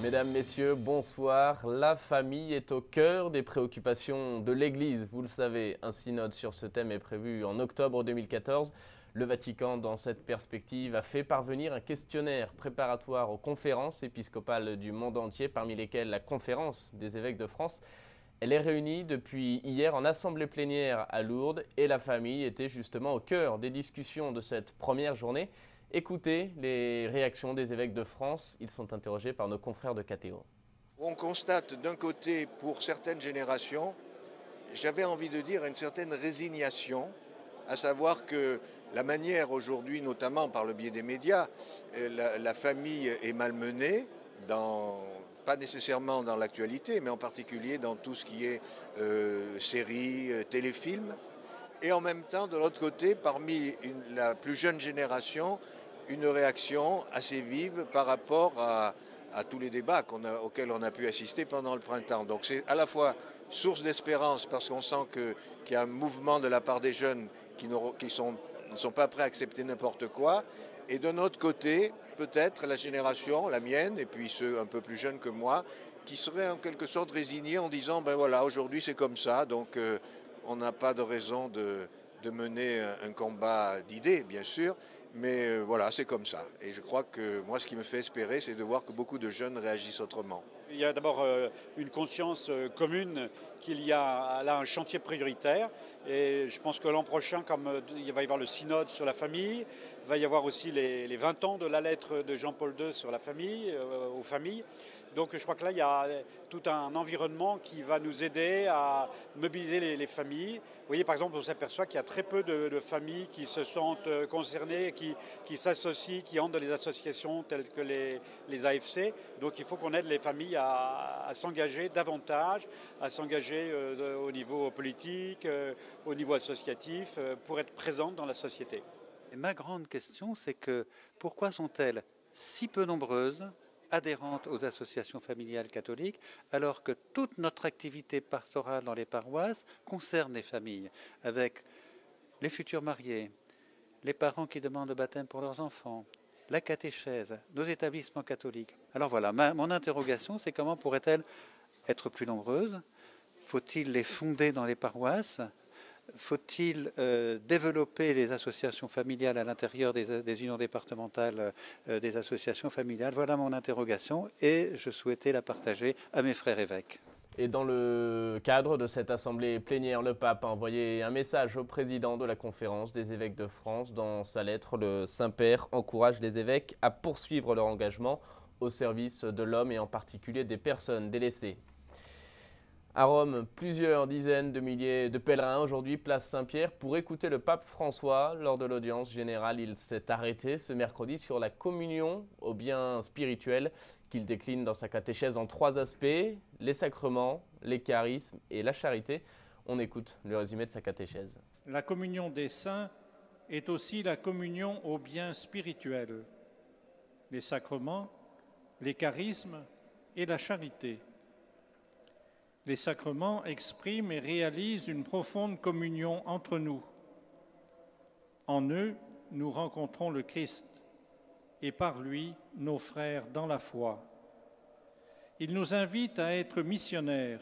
Mesdames, Messieurs, bonsoir. La famille est au cœur des préoccupations de l'Église. Vous le savez, un synode sur ce thème est prévu en octobre 2014. Le Vatican, dans cette perspective, a fait parvenir un questionnaire préparatoire aux conférences épiscopales du monde entier, parmi lesquelles la Conférence des évêques de France. Elle est réunie depuis hier en assemblée plénière à Lourdes et la famille était justement au cœur des discussions de cette première journée. Écoutez les réactions des évêques de France. Ils sont interrogés par nos confrères de KTO. On constate d'un côté, pour certaines générations, j'avais envie de dire une certaine résignation, à savoir que la manière aujourd'hui, notamment par le biais des médias, la famille est malmenée, pas nécessairement dans l'actualité, mais en particulier dans tout ce qui est séries, téléfilms. Et en même temps, de l'autre côté, parmi la plus jeune génération, une réaction assez vive par rapport à tous les débats auxquels on a pu assister pendant le printemps. Donc c'est à la fois source d'espérance parce qu'on sent qu'il y a un mouvement de la part des jeunes qui ne sont pas prêts à accepter n'importe quoi. Et d'un autre côté, peut-être la génération, la mienne, et puis ceux un peu plus jeunes que moi, qui seraient en quelque sorte résignés en disant, ben voilà, aujourd'hui c'est comme ça, donc on n'a pas de raison de mener un combat d'idées, bien sûr, mais voilà, c'est comme ça. Et je crois que moi, ce qui me fait espérer, c'est de voir que beaucoup de jeunes réagissent autrement. Il y a d'abord une conscience commune qu'il y a là un chantier prioritaire. Et je pense que l'an prochain, comme il va y avoir le synode sur la famille, il va y avoir aussi les 20 ans de la lettre de Jean-Paul II sur la famille, aux familles. Donc je crois que là, il y a tout un environnement qui va nous aider à mobiliser les familles. Vous voyez, par exemple, on s'aperçoit qu'il y a très peu de familles qui se sentent concernées, qui s'associent, qui entrent dans les associations telles que les AFC. Donc il faut qu'on aide les familles à s'engager davantage, à s'engager au niveau politique, au niveau associatif, pour être présentes dans la société. Et ma grande question, c'est que pourquoi sont-elles si peu nombreuses, adhérentes aux associations familiales catholiques, alors que toute notre activité pastorale dans les paroisses concerne les familles, avec les futurs mariés, les parents qui demandent le baptême pour leurs enfants, la catéchèse, nos établissements catholiques. Alors voilà, mon interrogation, c'est comment pourraient-elles être plus nombreuses? Faut-il les fonder dans les paroisses? Faut-il développer les associations familiales à l'intérieur des unions départementales des associations familiales? Voilà mon interrogation et je souhaitais la partager à mes frères évêques. Et dans le cadre de cette assemblée plénière, le pape a envoyé un message au président de la Conférence des évêques de France. Dans sa lettre, le Saint-Père encourage les évêques à poursuivre leur engagement au service de l'homme et en particulier des personnes délaissées. À Rome, plusieurs dizaines de milliers de pèlerins aujourd'hui place Saint-Pierre pour écouter le pape François. Lors de l'audience générale, il s'est arrêté ce mercredi sur la communion au bien spirituel qu'il décline dans sa catéchèse en 3 aspects, les sacrements, les charismes et la charité. On écoute le résumé de sa catéchèse. La communion des saints est aussi la communion au bien spirituel, les sacrements, les charismes et la charité. Les sacrements expriment et réalisent une profonde communion entre nous. En eux, nous rencontrons le Christ et par lui, nos frères dans la foi. Ils nous invitent à être missionnaires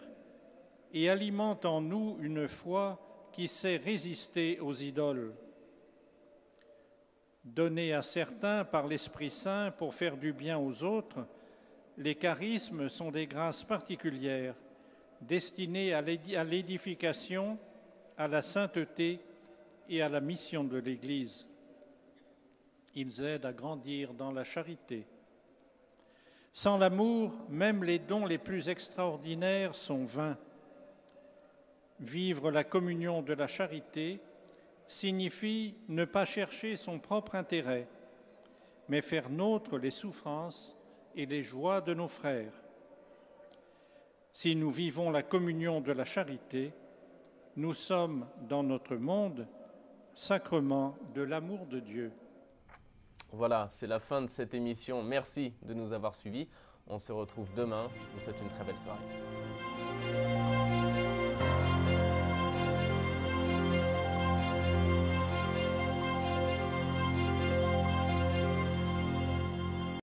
et alimentent en nous une foi qui sait résister aux idoles. Donnés à certains par l'Esprit Saint pour faire du bien aux autres, les charismes sont des grâces particulières destinés à l'édification, à la sainteté et à la mission de l'Église. Ils aident à grandir dans la charité. Sans l'amour, même les dons les plus extraordinaires sont vains. Vivre la communion de la charité signifie ne pas chercher son propre intérêt, mais faire nôtre les souffrances et les joies de nos frères. Si nous vivons la communion de la charité, nous sommes, dans notre monde, sacrement de l'amour de Dieu. Voilà, c'est la fin de cette émission. Merci de nous avoir suivis. On se retrouve demain. Je vous souhaite une très belle soirée.